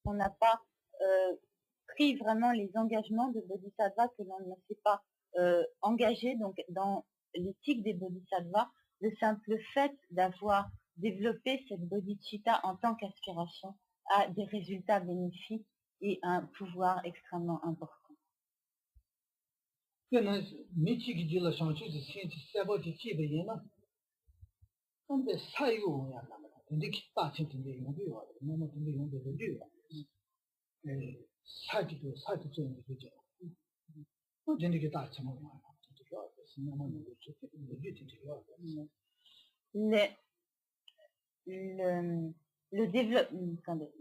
on n'a pas pris vraiment les engagements de Bodhisattva, que l'on ne s'est pas engagé donc dans l'éthique des Bodhisattvas, le simple fait d'avoir développé cette bodhicitta en tant qu'aspiration a des résultats bénéfiques et un pouvoir extrêmement important. Le développement, attendez,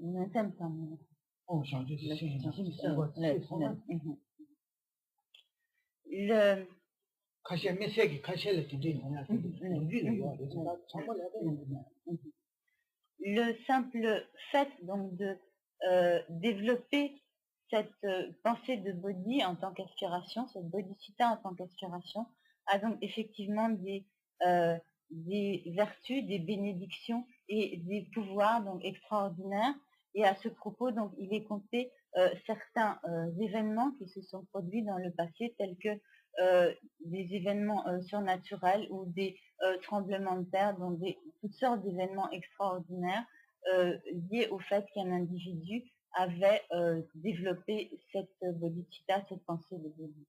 le simple fait donc de développer cette pensée de bodhi en tant qu'aspiration, cette bodhicitta en tant qu'aspiration, a donc effectivement des vertus, des bénédictions et des pouvoirs donc extraordinaires. Et à ce propos, donc, il est compté certains événements qui se sont produits dans le passé, tels que des événements surnaturels ou des tremblements de terre, donc toutes sortes d'événements extraordinaires liés au fait qu'un individu avait développé cette bodhicitta, cette pensée de bodhi.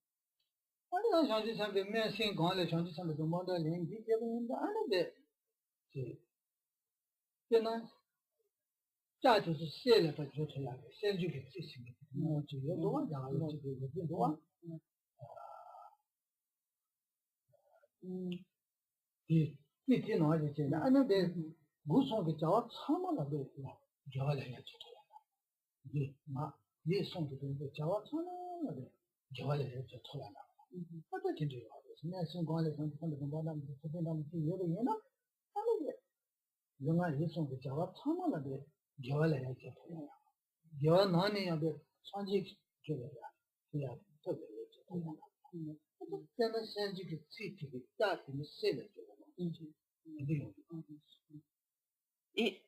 Et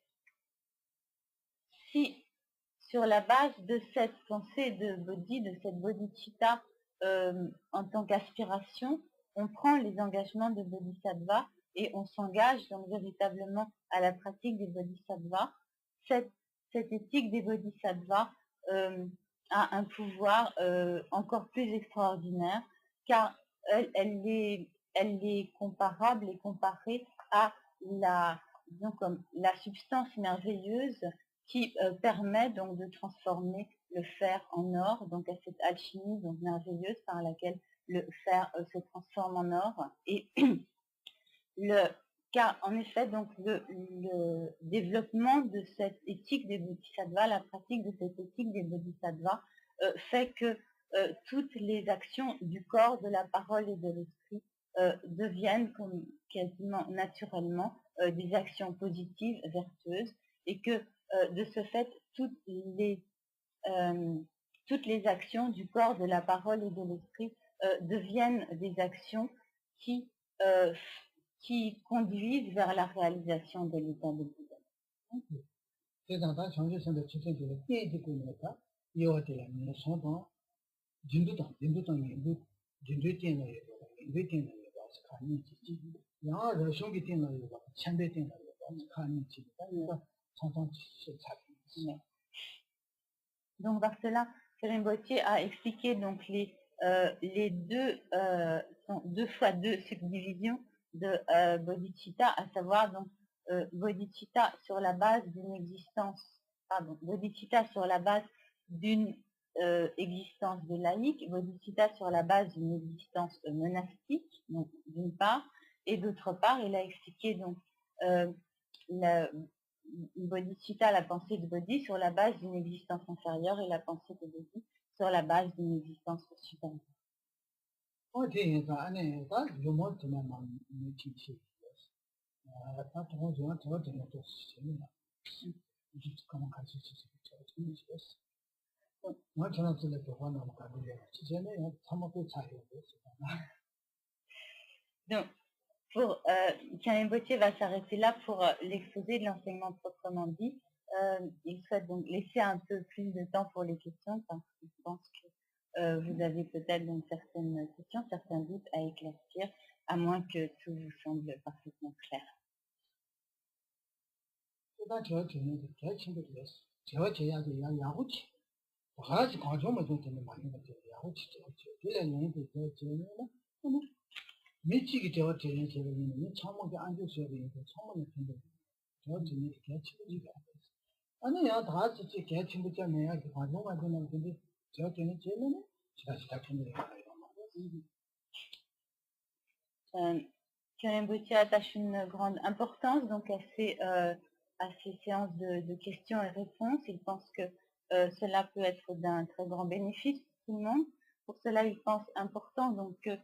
si, sur la base de cette pensée de bodhi, de cette bodhicitta en tant qu'aspiration, on prend les engagements de bodhisattva et on s'engage donc véritablement à la pratique des bodhisattvas, cette éthique des bodhisattvas a un pouvoir encore plus extraordinaire, car elle est comparable et comparée à disons comme la substance merveilleuse qui permet donc de transformer le fer en or, donc à cette alchimie donc merveilleuse par laquelle le fer se transforme en or. Et car en effet, donc le développement de cette éthique des bodhisattvas, la pratique de cette éthique des bodhisattvas, fait que toutes les actions du corps, de la parole et de l'esprit deviennent comme quasiment naturellement des actions positives, vertueuses, et que de ce fait, toutes les actions du corps, de la parole et de l'esprit deviennent des actions qui conduisent vers la réalisation de l'état de Bouddha. Donc par cela, Rinpoche a expliqué donc les deux fois deux subdivisions de bodhicitta, à savoir donc bodhicitta sur la base d'une bodhicitta sur la base d'une existence de laïque, bodhicitta sur la base d'une existence monastique, donc d'une part, et d'autre part, il a expliqué donc bodhicitta, la pensée de bodhi, sur la base d'une existence inférieure, et la pensée de bodhi sur la base d'une existence supérieure. Donc, Rinpoche va s'arrêter là pour l'exposé de l'enseignement proprement dit. il souhaite donc laisser un peu plus de temps pour les questions parce qu'il pense que vous avez peut-être donc certaines questions, certains doutes à éclaircir, à moins que tout vous semble parfaitement clair. Kyunrin attache une grande importance donc à ces séances de questions et réponses. Il pense que cela peut être d'un très grand bénéfice pour tout le monde. Pour cela, il pense important donc que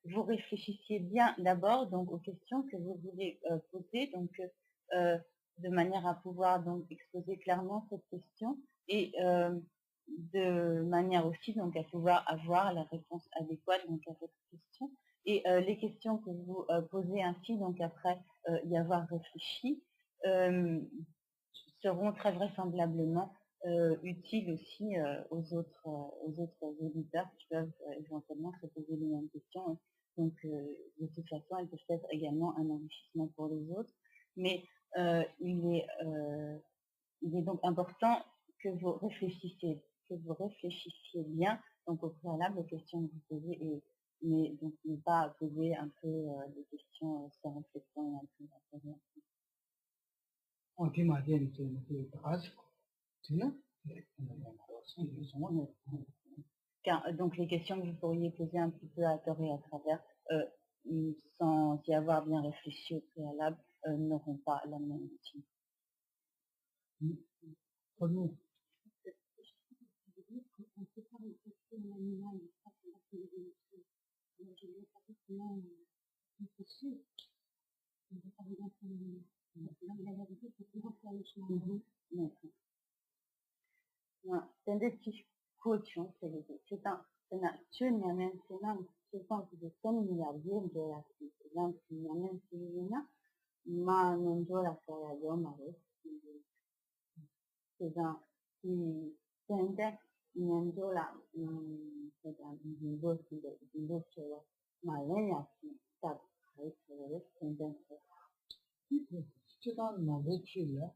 vous réfléchissiez bien d'abord donc aux questions que vous voulez poser, donc de manière à pouvoir donc exposer clairement cette question et de manière aussi donc à pouvoir avoir la réponse adéquate donc à votre question. Et les questions que vous posez ainsi, donc après y avoir réfléchi, seront très vraisemblablement utiles aussi aux autres auditeurs qui peuvent éventuellement se poser les mêmes questions. Donc de toute façon, elles peuvent être également un enrichissement pour les autres. Mais il est donc important que vous réfléchissiez bien donc au préalable aux questions que vous posez mais donc ne pas poser un peu des questions sans réflexion et un peu d'intérêt. Car donc les questions que vous pourriez poser un petit peu à tort et à travers, sans y avoir bien réfléchi au préalable, n'auront pas la même utilité. Tendenci coaching c'est un tunnel c'est un de 100 miliardiers de la ma non dola saya yo mare c'est un tende non dola c'est un niveau de ma lenya ça c'est tendance c'est dans mon vécu là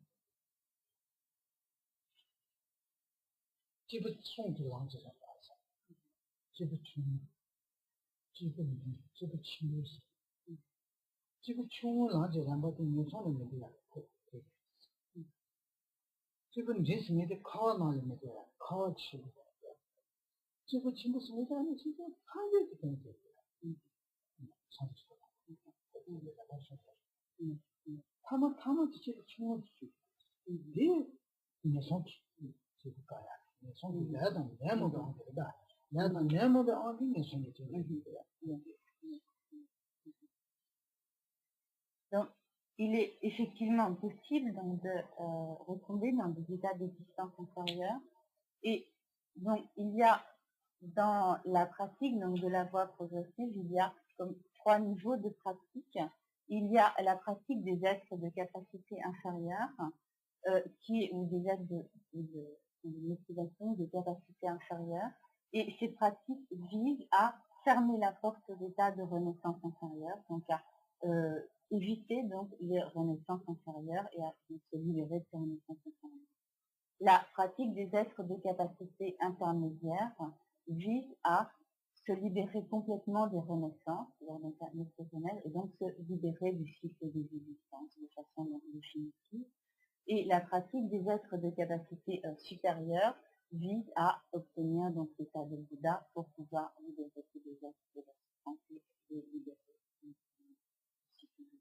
基本冲突狼这种打法，基本冲，基本没，基本轻优势，基本冲狼这两把都没上的没得呀，对，基本人是没得靠那里没得呀，靠吃的，基本轻不是没得，那现在看着就跟着，上去了，他们这些个冲了去，没上去，这个干呀。Donc, il est effectivement possible donc, de retomber dans des états d'existence inférieure. Et donc, il y a dans la pratique donc, de la voie progressive, il y a comme 3 niveaux de pratique. Il y a la pratique des êtres de capacité inférieure, ou des êtres de motivation, de capacité inférieure, et ces pratiques visent à fermer la porte aux états de renaissance inférieure, donc à éviter donc les renaissances inférieures et à se libérer de ces renaissances inférieures. La pratique des êtres de capacité intermédiaire vise à se libérer complètement des renaissances, et donc se libérer du cycle des existences de façon définitive. Et la pratique des êtres de capacité supérieure vise à obtenir donc l'état de Bouddha pour pouvoir libérer tous les êtres de la souffrance et libérer le cycle des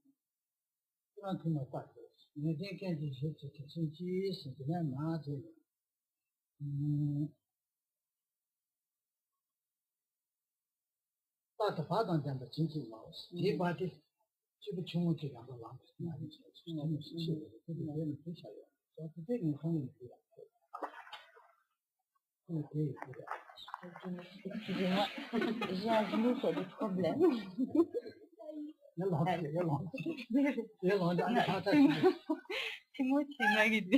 Excusez-moi, j'ai un genou qui a des problèmes. C'est moi, c'est Marie.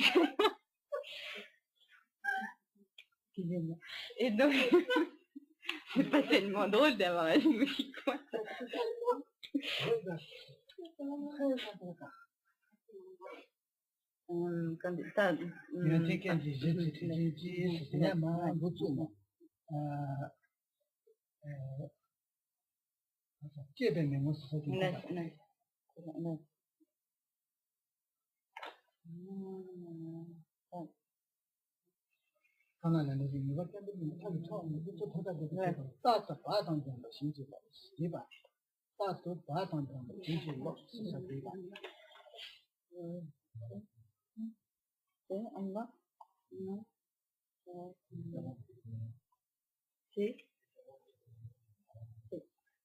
Excusez-moi. Et donc, c'est pas tellement drôle d'avoir un musique quoi. Comme ça.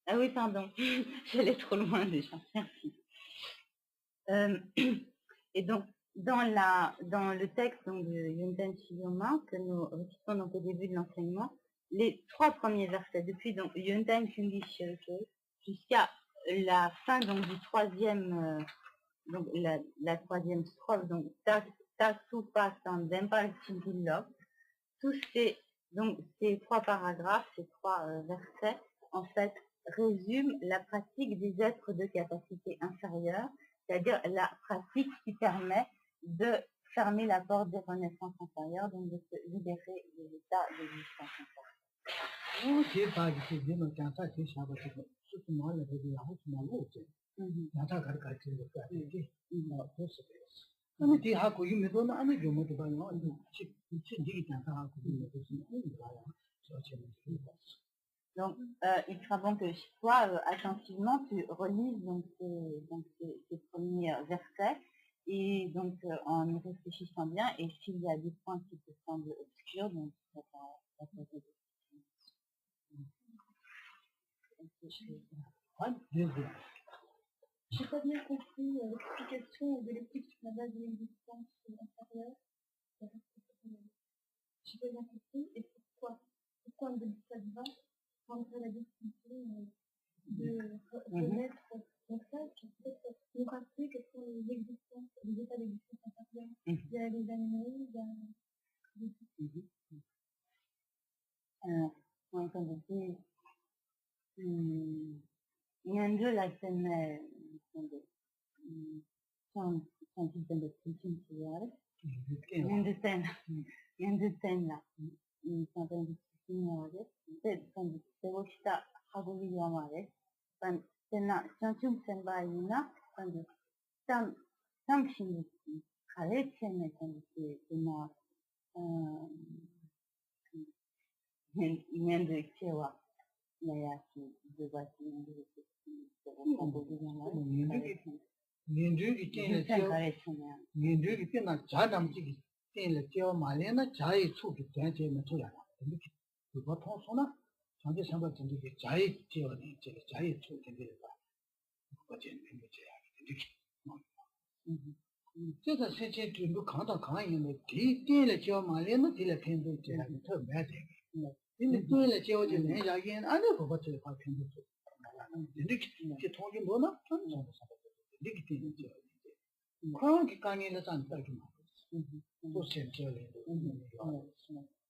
Ah oui, pardon, j'allais trop loin déjà, merci. Et donc, dans le texte donc, de Yunten Chiyoma, que nous recitons donc au début de l'enseignement, les 3 premiers versets, depuis donc Yunten Kyungi Shirike, jusqu'à la fin donc du 3e, donc la 3e strophe, donc Tasupa Sandempa Chingilok, tous ces 3 paragraphes, ces 3 versets, en fait, résument la pratique des êtres de capacité inférieure, c'est-à-dire la pratique qui permet de fermer la porte des renaissances intérieures, donc de se libérer de l'état d'existence intérieure. Donc, il sera bon que toi, attentivement, tu relises donc, ces premiers versets, et donc en y réfléchissant bien, et s'il y a des points qui te semblent obscurs, donc ça va poser des questions. J'ai pas bien compris l'explication de l'éthique sur la base de l'existence intérieure. J'ai pas bien compris, et pourquoi un bodhisattva prendrait la décision de remettre donc ça, peut-être nous rappeler quelles sont les existences, les états d'existence intérieure. Il y a les animaux, il y a moi, comme je dis, il y a deux la scène quand ils viennent de culture, il y a deux scènes là. Sometimes Devoshita Haguyamare, and Sena Sanchum Senbaina, and Samshin Karechen, and Sena Yend Chewa, Mayaki, the Wati,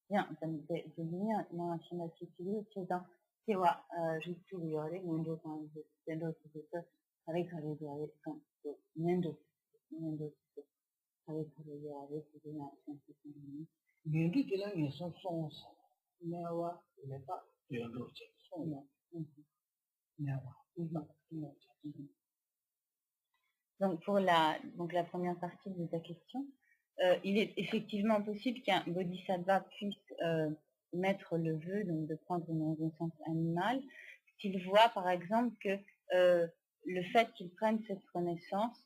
Bien, c'est bien, moi, je me suis dit que dans Kewa, juste où il y aurait Mundo quand c'est l'autre, avec Mundo, avec Mundo qui là, ils sont Nawa, il n'est pas donc, pour la première partie de ta question, il est effectivement possible qu'un bodhisattva puisse mettre le vœu donc de prendre une renaissance animale, s'il voit par exemple que le fait qu'il prenne cette renaissance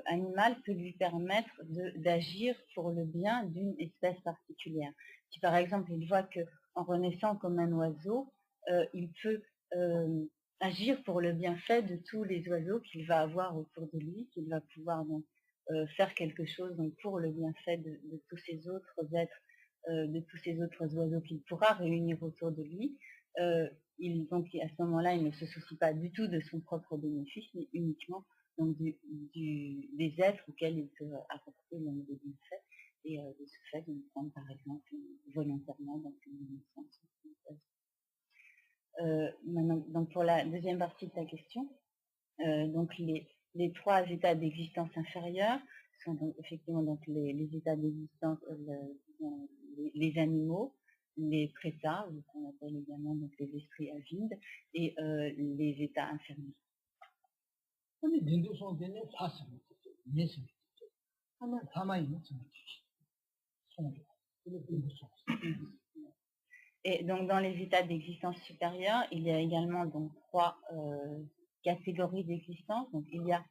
animale peut lui permettre d'agir pour le bien d'une espèce particulière. Si par exemple il voit qu'en renaissant comme un oiseau, il peut agir pour le bienfait de tous les oiseaux qu'il va avoir autour de lui, qu'il va pouvoir donc faire quelque chose donc, pour le bienfait de tous ces autres êtres, de tous ces autres oiseaux qu'il pourra réunir autour de lui. Donc à ce moment-là, il ne se soucie pas du tout de son propre bénéfice, mais uniquement donc des êtres auxquels il peut apporter des bienfaits, et de ce fait de prendre par exemple volontairement dans une naissance. Maintenant, donc pour la deuxième partie de ta question, donc les trois états d'existence inférieure sont donc effectivement donc les états d'existence, les animaux, les prétas, ou qu'on appelle également donc les esprits avides, et les états inférieurs. Et donc dans les états d'existence supérieure, il y a également donc trois catégories d'existence. Donc il y a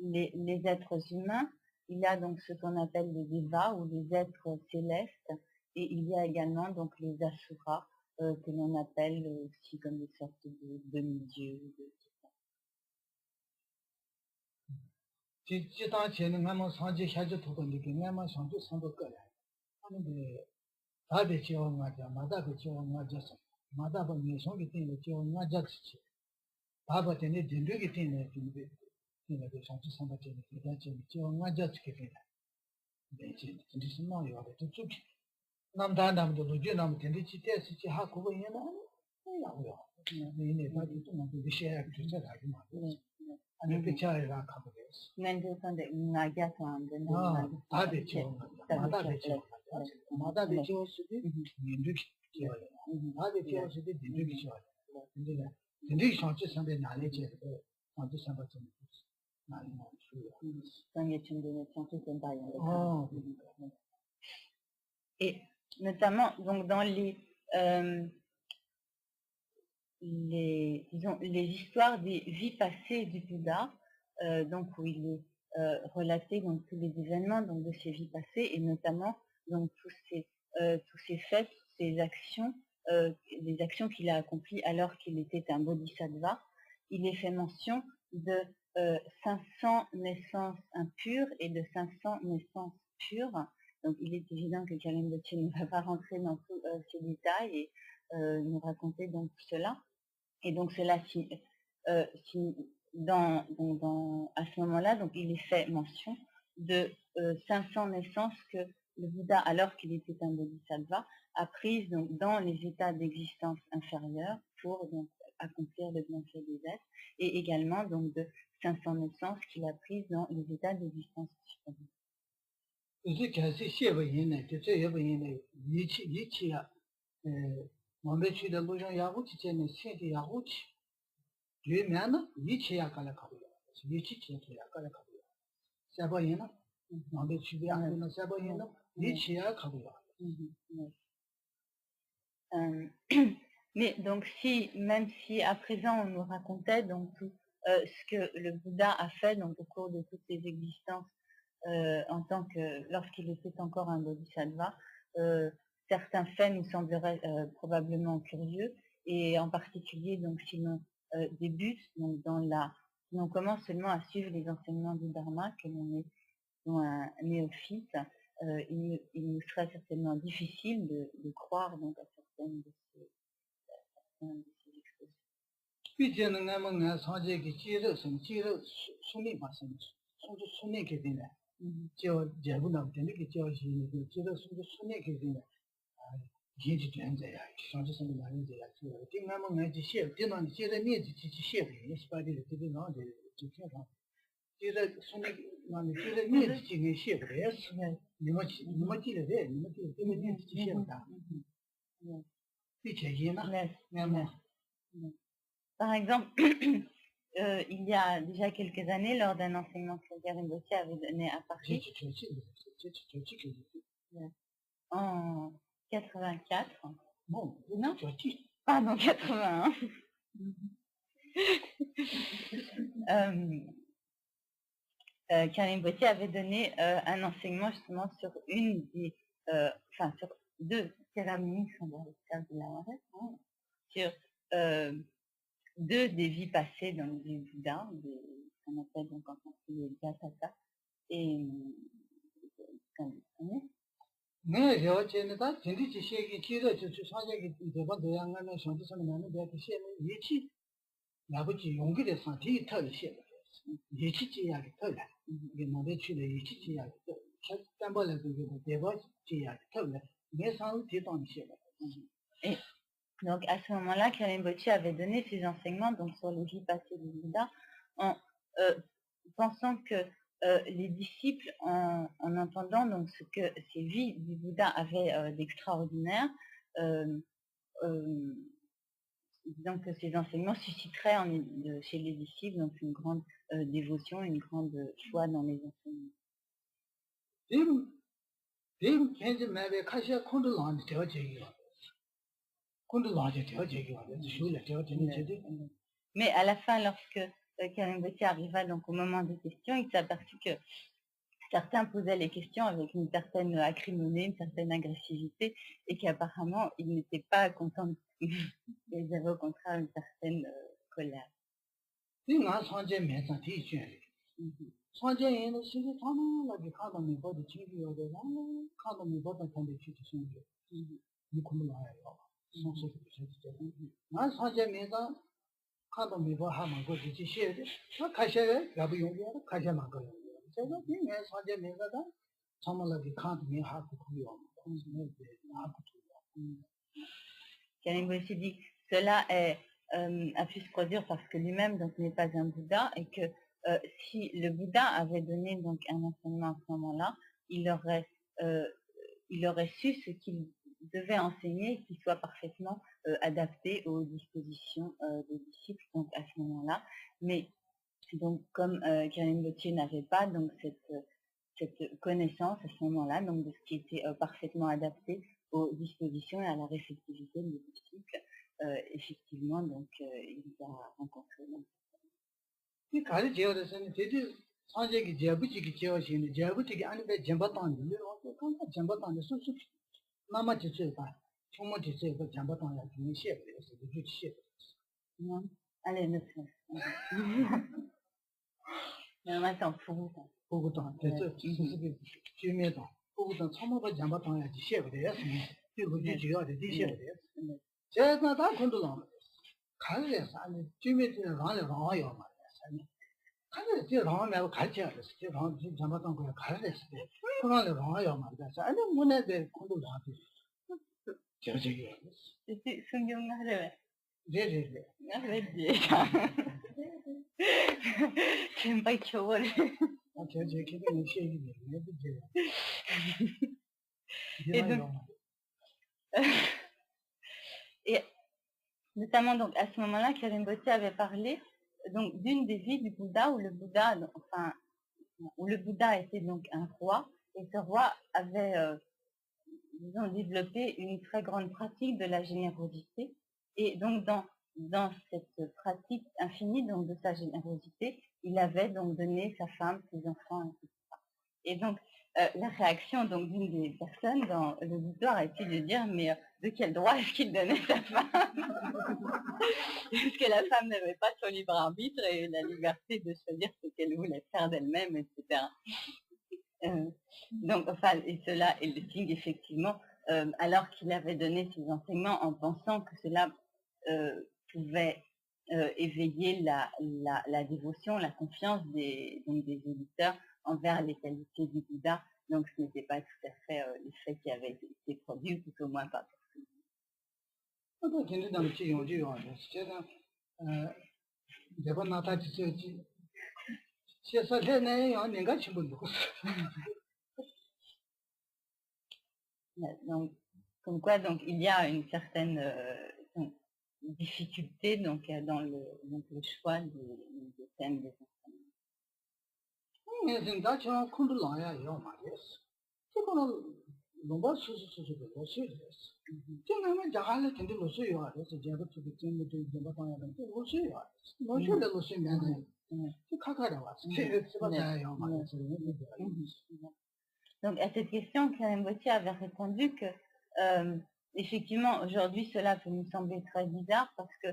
les êtres humains, il y a donc ce qu'on appelle les devas ou les êtres célestes, et il y a également donc les asuras que l'on appelle aussi comme des sortes de demi-dieux. Et notamment donc dans disons, les histoires des vies passées du Bouddha, donc où il est relaté donc tous les événements donc de ces vies passées, et notamment donc tous ces faits, toutes ces actions, les actions qu'il a accomplies alors qu'il était un bodhisattva. Il est fait mention de 500 naissances impures et de 500 naissances pures. Donc il est évident que Karen Boche ne va pas rentrer dans tous ces détails et nous raconter donc tout cela. Et donc cela à ce moment-là, donc il est fait mention de 500 naissances que le Bouddha, alors qu'il était un bodhisattva, a prises donc dans les états d'existence inférieure pour donc accomplir le bienfait des êtres, et également donc de 500 naissances qu'il a prises dans les états d'existence supérieure. Mais donc même si à présent on nous racontait donc tout ce que le Bouddha a fait donc au cours de toutes ses existences en tant que lorsqu'il était encore un bodhisattva, certains faits nous sembleraient probablement curieux, et en particulier donc si l'on débute donc si l'on commence seulement à suivre les enseignements du Dharma, que l'on est un néophyte, il nous serait certainement difficile de croire donc à certaines de ces Par exemple, il y a déjà quelques années, lors d'un enseignement que Karen Boche avait donné à Paris, en 84, non, pardon, 81, Karen Boche avait donné un enseignement justement sur sur deux cérémonies sur deux des vies passées dans le Bouddha, qu'on appelle donc en français les Gatata, et 예치지야기 털래. 이게 뭐에 취래 예치지야기 털. 땀벌에 그게 대버지야기 털래. 내상 뒤동시에. Et donc à ce moment-là, Karim Bochi avait donné ses enseignements donc sur les vies passées du Bouddha en pensant que les disciples, en entendant donc ce que ces vies du Bouddha avaient d'extraordinaire, donc ces enseignements susciteraient chez les disciples donc une grande dévotion, une grande foi dans les enseignements. Mais à la fin, lorsque Karim Bochi arriva donc au moment des questions, il s'aperçut que certains posaient les questions avec une certaine acrimonie, une certaine agressivité, et qu'apparemment ils n'étaient pas contents. Ils avaient au contraire une certaine colère. Karim Bochi dit cela a pu se produire parce que lui-même donc n'est pas un Bouddha et que si le Bouddha avait donné donc un enseignement à ce moment-là, il aurait su ce qu'il devait enseigner, qu'il soit parfaitement adapté aux dispositions des disciples donc à ce moment-là. Mais donc comme Karim Bochi n'avait pas donc cette connaissance à ce moment-là, donc de ce qui était parfaitement adapté aux dispositions et à la réceptivité des disciples, effectivement, donc il a rencontré. Allez, ne maintenant, 보고도 됐어. 주면도 보고도 처음부터 잠바탕에 지셔야 돼요. 그리고 지지가 되셔야 돼요. 제가 다 건들어. 가르쳐서 아니 주면도 나를 나와요 말이야. 가르쳐 저 나오면 가르쳐야 돼. 저 나오면 잠바탕 그냥 가르쳐서 돼. 그러면 나와요 말이야. 아니 문에 대 건들어 하지. 저기요. 성경하래. 네네네. 나래지. senpai 쳐버려. Et notamment donc à ce moment-là, Karim Bochi avait parlé donc d'une des vies du Bouddha où le Bouddha était donc un roi et ce roi avait développé une très grande pratique de la générosité et donc dans cette pratique infinie donc de sa générosité, il avait donc donné sa femme, ses enfants, etc. Et donc la réaction donc d'une des personnes dans l'auditoire a été de dire mais de quel droit est-ce qu'il donnait sa femme? Parce que la femme n'avait pas son libre arbitre et la liberté de choisir ce qu'elle voulait faire d'elle-même, etc. Donc enfin, et cela est le signe effectivement, alors qu'il avait donné ses enseignements en pensant que cela pouvait éveiller la dévotion, la confiance des auditeurs envers les qualités du Bouddha. Donc ce n'était pas tout à fait l'effet qui avait été produit, tout au moins pas pour tout le monde. Donc, comme quoi donc, il y a une certaine difficulté donc, dans le choix des thèmes des enseignements. Donc à cette question, Karim Bochi avait répondu que effectivement aujourd'hui cela peut nous sembler très bizarre parce que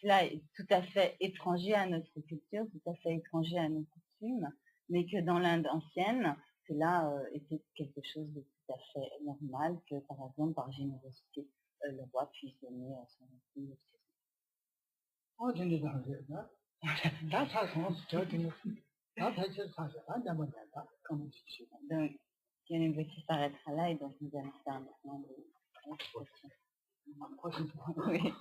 cela est tout à fait étranger à notre culture, tout à fait étranger à nos coutumes, mais que dans l'Inde ancienne, cela était quelque chose de tout à fait normal, que par exemple par générosité, le roi puisse donner à son enfant. 다 사서 저기는 다 다시 사서 안 잡아야 다 그럼 Donc, Yannick Gauthier s'arrêtera là et donc nous allons faire maintenant les questions. 훨씬 Oui.